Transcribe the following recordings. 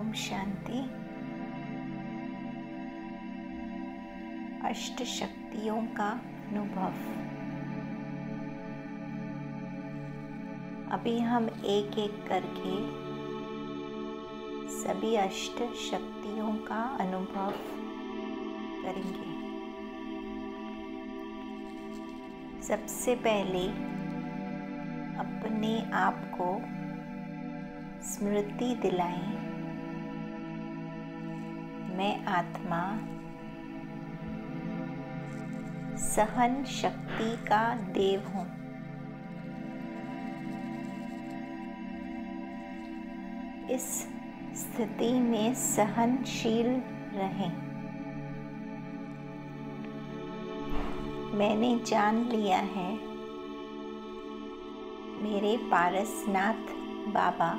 ओम शांति। अष्ट शक्तियों का अनुभव। अभी हम एक एक करके सभी अष्ट शक्तियों का अनुभव करेंगे। सबसे पहले अपने आप को स्मृति दिलाएं, मैं आत्मा सहन शक्ति का देव हूँ। इस स्थिति में सहनशील रहें। मैंने जान लिया है, मेरे पारसनाथ बाबा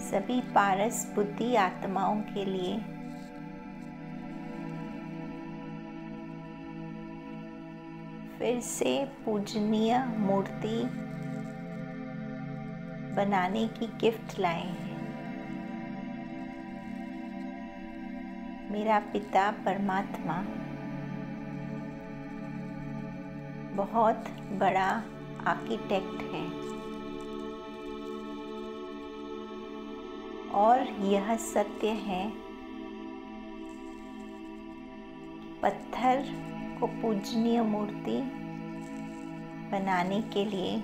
सभी पारस बुद्धि आत्माओं के लिए फिर से पूजनीय मूर्ति बनाने की गिफ्ट लाए हैं। मेरा पिता परमात्मा बहुत बड़ा आर्किटेक्ट है और यह सत्य है, पत्थर को पूजनीय मूर्ति बनाने के लिए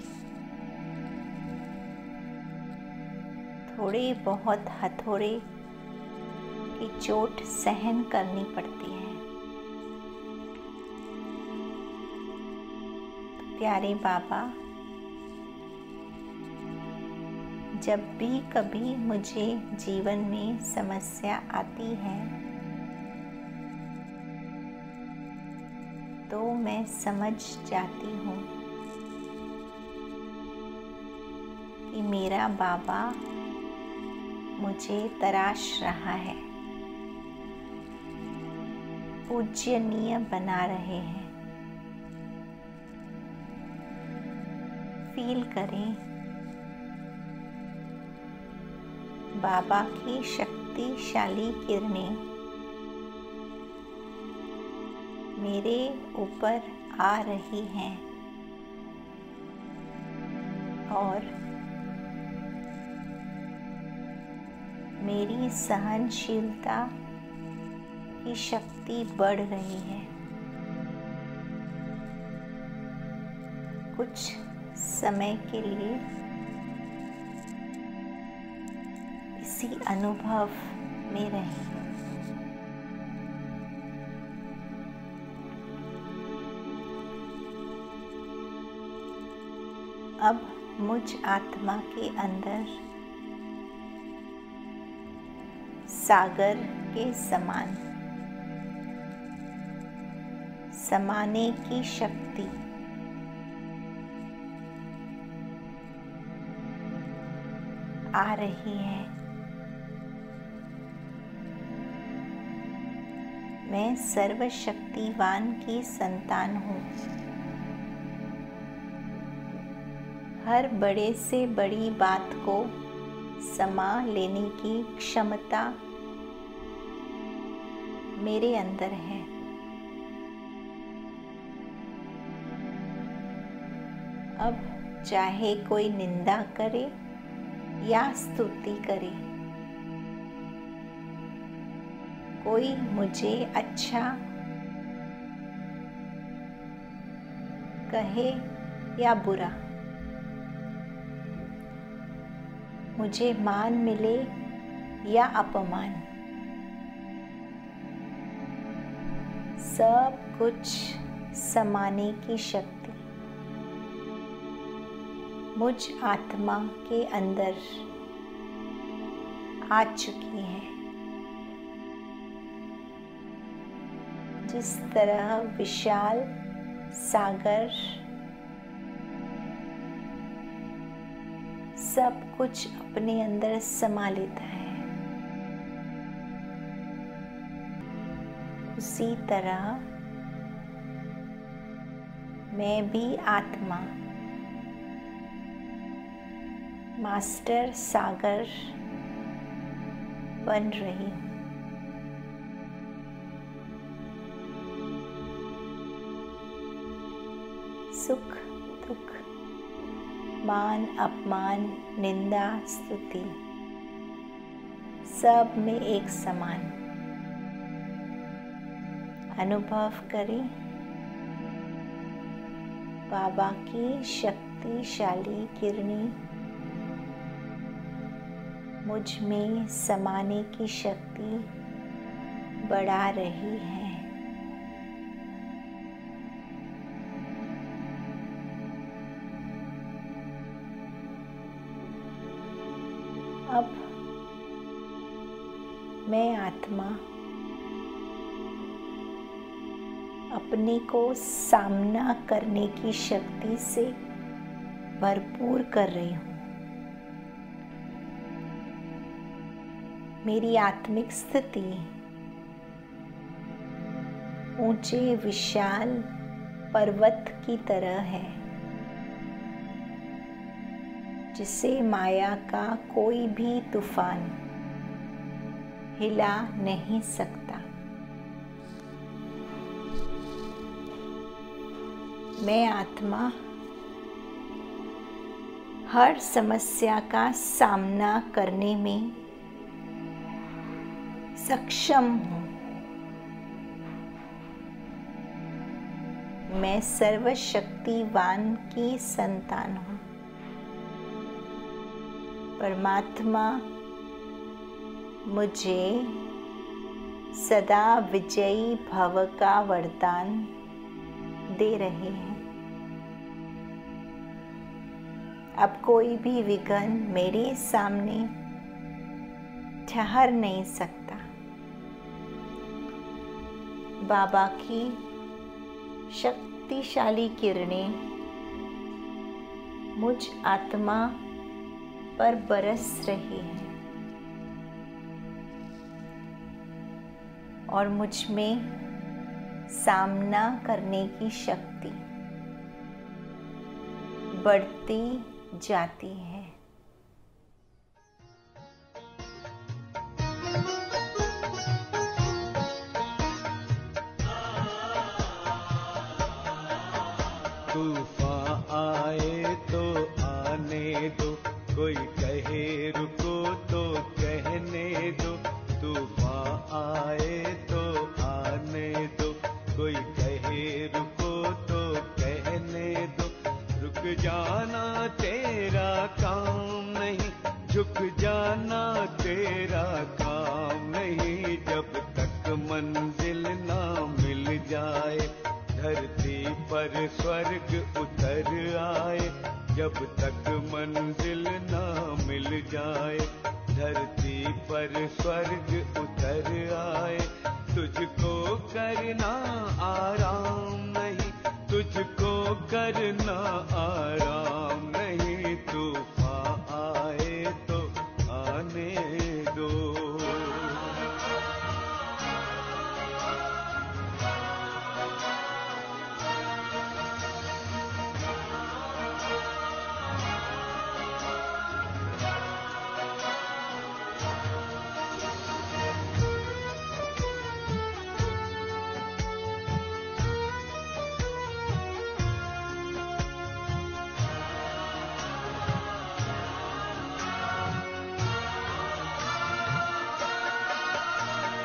थोड़े बहुत हथौड़े की चोट सहन करनी पड़ती है। प्यारे बाबा, जब भी कभी मुझे जीवन में समस्या आती है तो मैं समझ जाती हूँ कि मेरा बाबा मुझे तराश रहा है, पूजनीय बना रहे हैं। फील करें, बाबा की शक्तिशाली किरणें मेरे ऊपर आ रही हैं और मेरी सहनशीलता की शक्ति बढ़ रही है। कुछ समय के लिए इसी अनुभव में रहें। अब मुझ आत्मा के अंदर सागर के समान समाने की शक्ति आ रही है। मैं सर्वशक्तिवान की संतान हूँ। हर बड़े से बड़ी बात को समा लेने की क्षमता मेरे अंदर है। अब चाहे कोई निंदा करे या स्तुति करे, कोई मुझे अच्छा कहे या बुरा, मुझे मान मिले या अपमान, सब कुछ समाने की शक्ति मुझ आत्मा के अंदर आ चुकी है। जिस तरह विशाल सागर सब कुछ अपने अंदर समा लेता है, उसी तरह मैं भी आत्मा मास्टर सागर बन रही हूँ। सुख दुख, मान अपमान, निंदा स्तुति, सब में एक समान अनुभव करें बाबा की शक्तिशाली किरणें मुझ में समाने की शक्ति बढ़ा रही है। अब मैं आत्मा अपने को सामना करने की शक्ति से भरपूर कर रही हूँ। मेरी आत्मिक स्थिति ऊंचे विशाल पर्वत की तरह है जिसे माया का कोई भी तूफान हिला नहीं सकता। मैं आत्मा हर समस्या का सामना करने में सक्षम हूँ। मैं सर्वशक्तिवान की संतान हूँ। परमात्मा मुझे सदा विजयी भव का वरदान दे रहे हैं। अब कोई भी विघ्न मेरे सामने ठहर नहीं सकता। बाबा की शक्तिशाली किरणें मुझ आत्मा पर बरस रही है और मुझ में सामना करने की शक्ति बढ़ती जाती है। तूफान आए तो आने दो, कोई कहे रुको तो कहने दो। तूफान आए तो आने दो, कोई कहे रुको तो कहने दो। रुक जाना तेरा काम नहीं, झुक जाना तेरा काम नहीं। जब तक मंजिल ना मिल जाए, धरती पर स्वर्ग उतर आए। जब तक मंजिल ना मिल जाए, धरती पर स्वर्ग उतर आए। तुझको करना आराम नहीं, तुझको करना आराम नहीं। तूफान आए तो आने दो।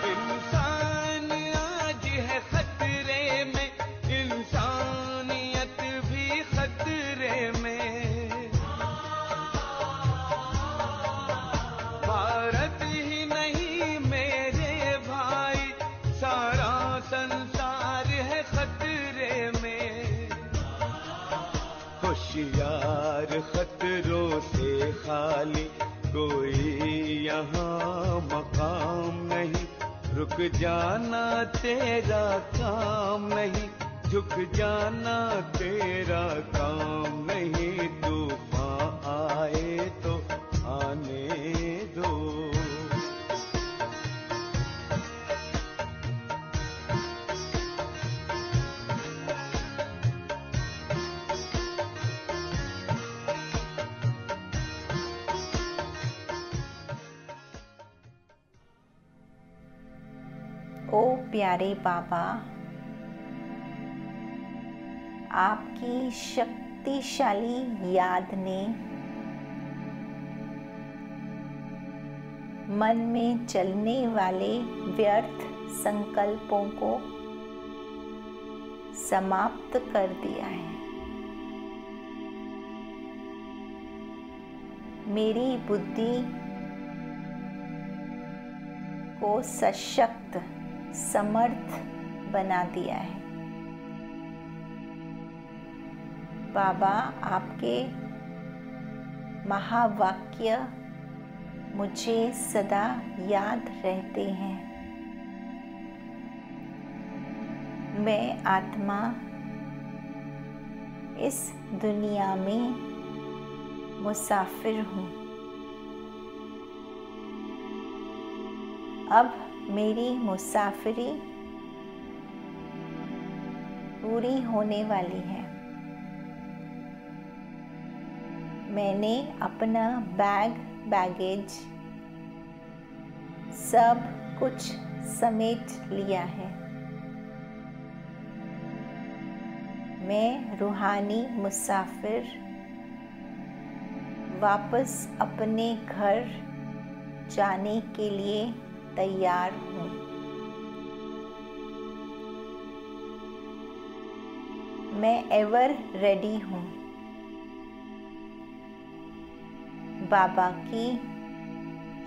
इंसान आज है खतरे में, इंसानियत भी खतरे में। भारत ही नहीं मेरे भाई, सारा संसार है खतरे में। होशियार खतरों से खाली, कोई यहाँ मकाम नहीं। रुक जाना तेरा काम नहीं, झुक जाना तेरा काम नहीं। तूफान आए तो आने दो। ओ प्यारे बाबा, आपकी शक्तिशाली याद ने मन में चलने वाले व्यर्थ संकल्पों को समाप्त कर दिया है। मेरी बुद्धि को सशक्त समर्थ बना दिया है। बाबा, आपके महावाक्य मुझे सदा याद रहते हैं। मैं आत्मा इस दुनिया में मुसाफिर हूँ। अब मेरी मुसाफिरी पूरी होने वाली है। मैंने अपना बैगेज सब कुछ समेट लिया है। मैं रूहानी मुसाफिर वापस अपने घर जाने के लिए तैयार हूँ। मैं एवर रेडी हूँ। बाबा की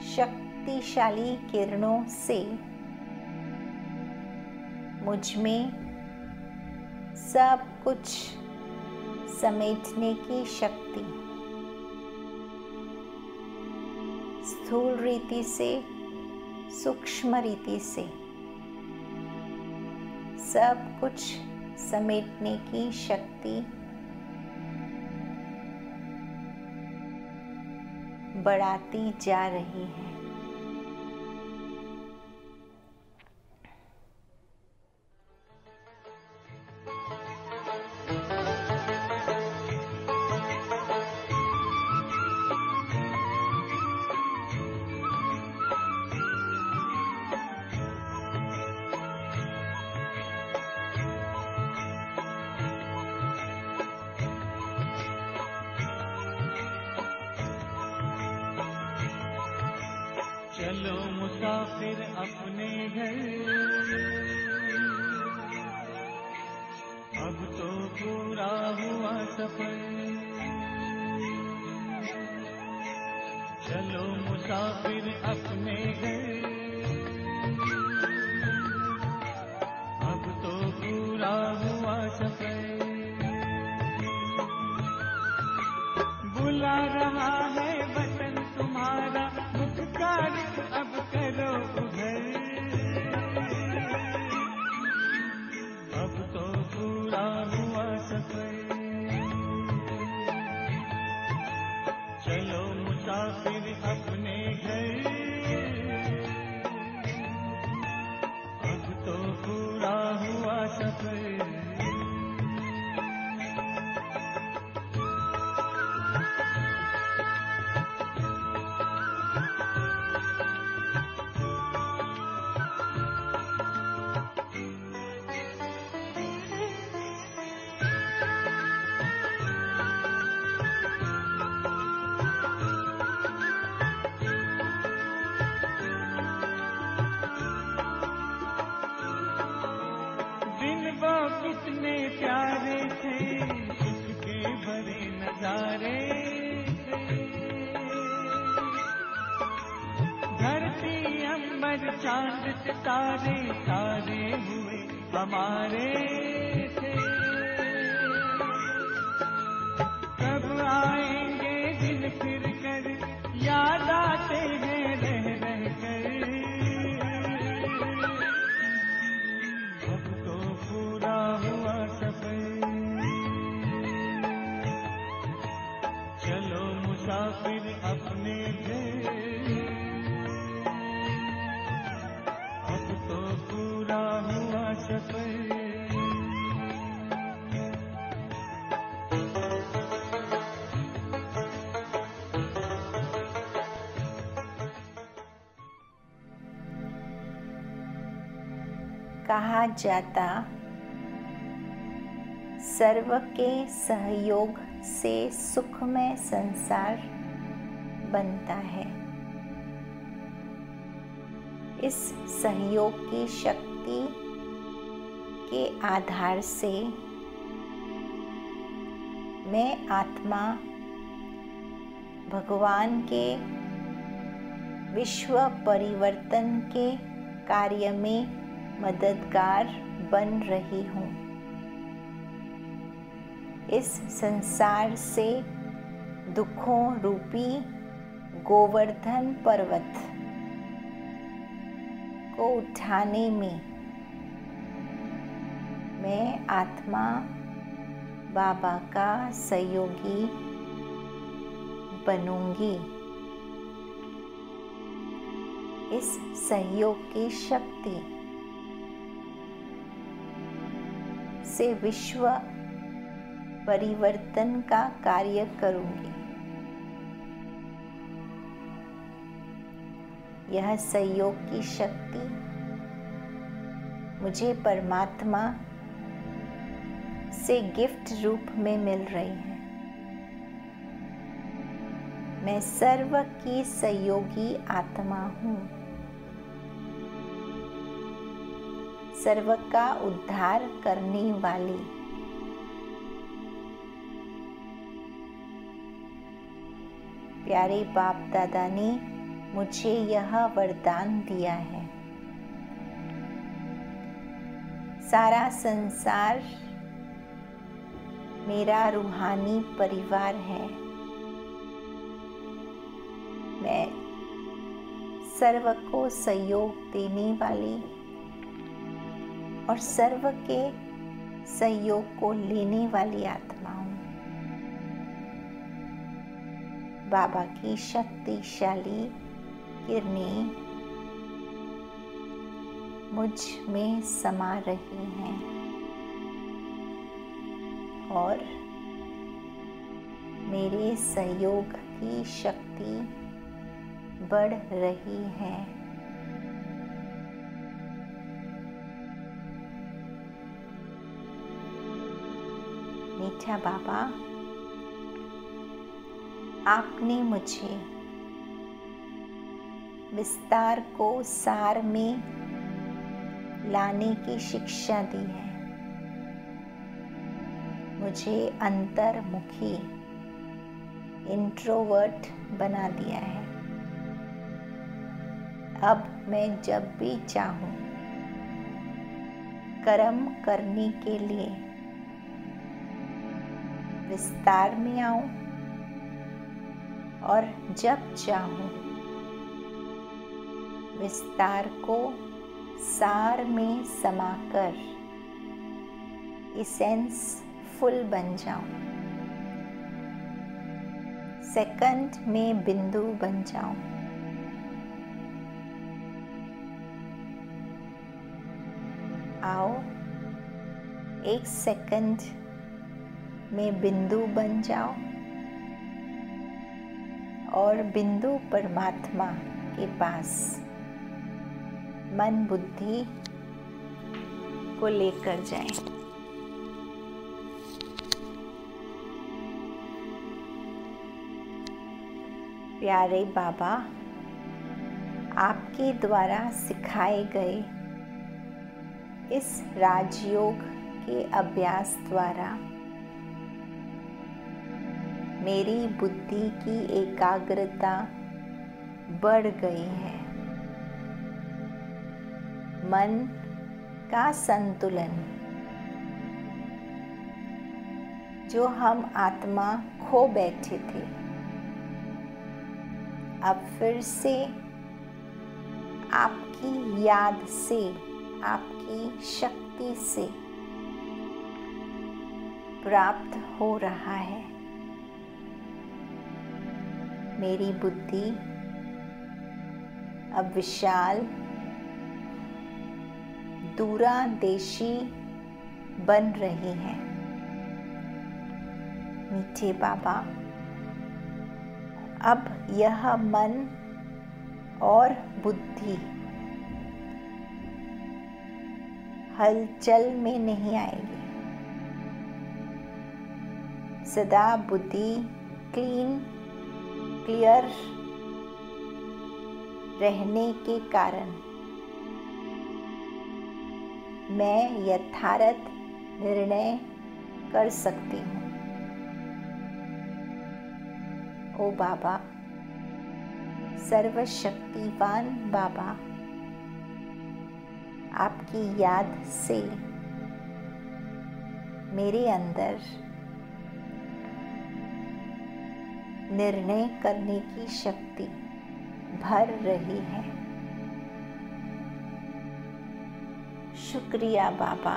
शक्तिशाली किरणों से मुझ में सब कुछ समेटने की शक्ति, स्थूल रीति से सूक्ष्म रीति से सब कुछ समेटने की शक्ति बढ़ाती जा रही है। चलो मुसाफिर अपने घर, अब तो पूरा हुआ सफर। चलो मुसाफिर अपने घर, अब तो पूरा हुआ सफर। बुला रहा है वतन तुम्हारा, अब करो उधर। अब तो पूरा हुआ सफर। चलो मुसाफिर अपने घर, अब तो पूरा हुआ सफर। कितने प्यारे थे, सुख के भरे नजारे थे। धरती अंबर चांद सितारे सारे हुए हमारे थे। कब आएंगे दिन फिर कर, याद आते हैं रह रह कर। चलो मुसाफिर अपने घर, अब तो पूरा हुआ सफर। कहा जाता सर्व के सहयोग से सुखमय संसार बनता है। इस सहयोग की शक्ति के आधार से मैं आत्मा भगवान के विश्व परिवर्तन के कार्य में मददगार बन रही हूँ। इस संसार से दुखों रूपी गोवर्धन पर्वत को उठाने में मैं आत्मा बाबा का सहयोगी बनूंगी। इस सहयोग की शक्ति से विश्व परिवर्तन का कार्य करूंगी। यह सहयोग की शक्ति मुझे परमात्मा से गिफ्ट रूप में मिल रही है। मैं सर्व की सहयोगी आत्मा हूँ। सर्व का उद्धार करने वाली। प्यारे बाप दादा ने मुझे यह वरदान दिया है। सारा संसार मेरा रूहानी परिवार है। मैं सर्व को सहयोग देने वाली और सर्व के सहयोग को लेने वाली आत्मा हूँ। बाबा की शक्तिशाली किरणें मुझ में समा रही हैं और मेरे सहयोग की शक्ति बढ़ रही है। मीठा बाबा, आपने मुझे विस्तार को सार में लाने की शिक्षा दी है। मुझे अंतर्मुखी इंट्रोवर्ट बना दिया है। अब मैं जब भी चाहूँ कर्म करने के लिए विस्तार में आऊँ और जब चाहूँ विस्तार को सार में समाकर इसेंस फुल बन जाऊं। सेकंड में बिंदु बन जाऊं। आओ, एक सेकंड में बिंदु बन जाओ और बिंदु परमात्मा के पास मन बुद्धि को लेकर जाएं। प्यारे बाबा, आपके द्वारा सिखाए गए इस राजयोग के अभ्यास द्वारा मेरी बुद्धि की एकाग्रता बढ़ गई है। मन का संतुलन जो हम आत्मा खो बैठे थे, अब फिर से आपकी याद से, आपकी शक्ति से प्राप्त हो रहा है। मेरी बुद्धि अब विशाल दूरदेशी बन रही है। मीठे बाबा, अब यह मन और बुद्धि हलचल में नहीं आएगी। सदा बुद्धि क्लियर रहने के कारण मैं यथार्थ निर्णय कर सकती हूँ। ओ बाबा, सर्वशक्तिवान बाबा, आपकी याद से मेरे अंदर निर्णय करने की शक्ति भर रही है। शुक्रिया बाबा,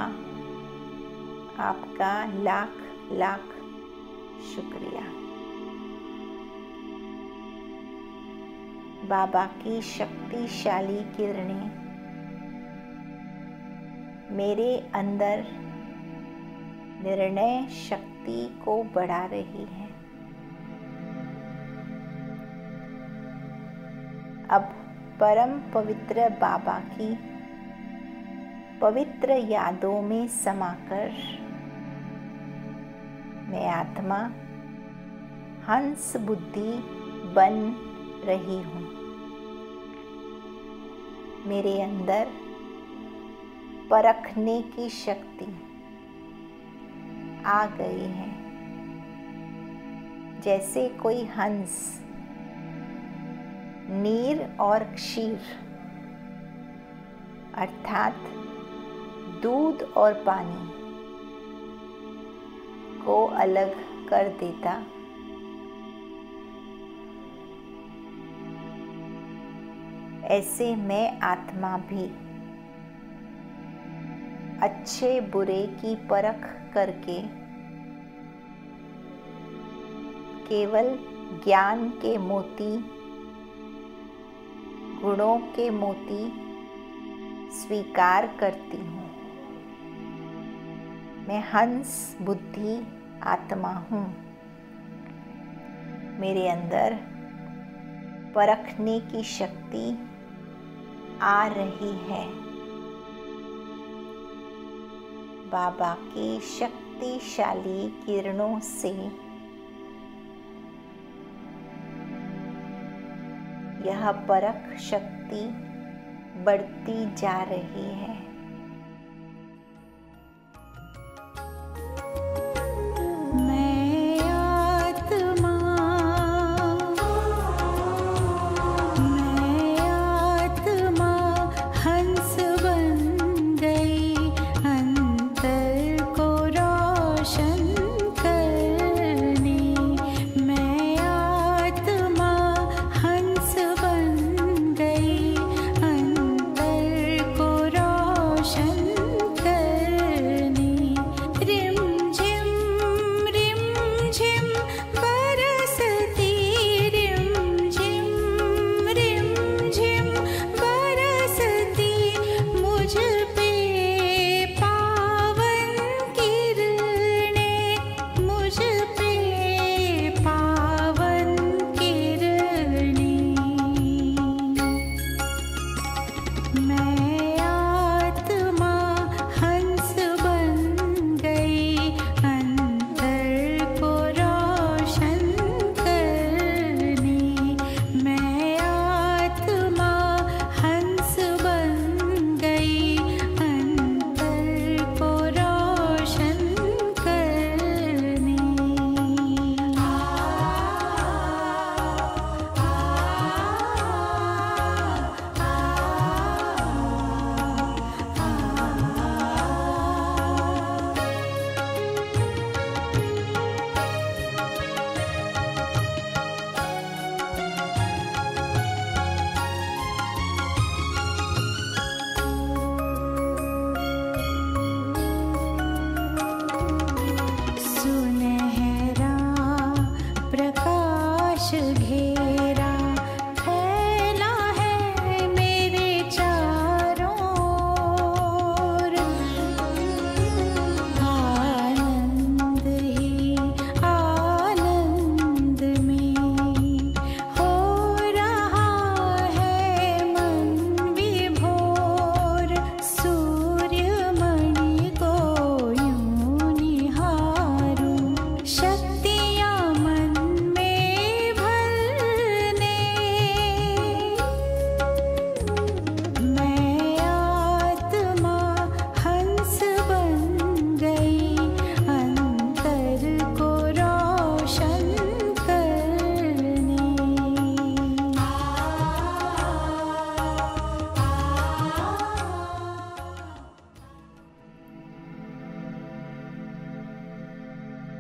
आपका लाख लाख शुक्रिया। बाबा की शक्तिशाली किरणें मेरे अंदर निर्णय शक्ति को बढ़ा रही है। अब परम पवित्र बाबा की पवित्र यादों में समाकर मैं आत्मा हंस बुद्धि बन रही हूँ। मेरे अंदर परखने की शक्ति आ गई है। जैसे कोई हंस नीर और क्षीर अर्थात दूध और पानी को अलग कर देता, ऐसे मैं आत्मा भी अच्छे बुरे की परख करके केवल ज्ञान के मोती, गुणों के मोती स्वीकार करती हूँ। मैं हंस बुद्धि आत्मा हूँ। मेरे अंदर परखने की शक्ति आ रही है। बाबा की शक्तिशाली किरणों से यह परख शक्ति बढ़ती जा रही है।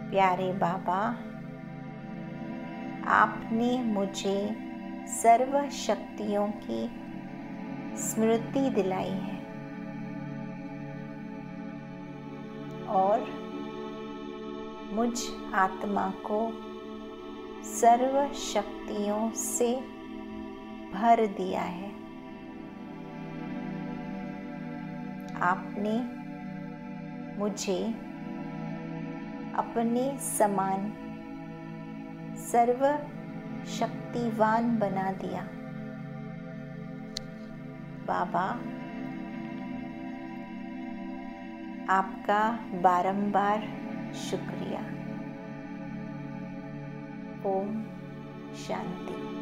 प्यारे बाबा, आपने मुझे सर्व शक्तियों की स्मृति दिलाई है और मुझ आत्मा को सर्व शक्तियों से भर दिया है। आपने मुझे अपने समान सर्व शक्तिवान बना दिया। बाबा, आपका बारंबार शुक्रिया। ओम शांति।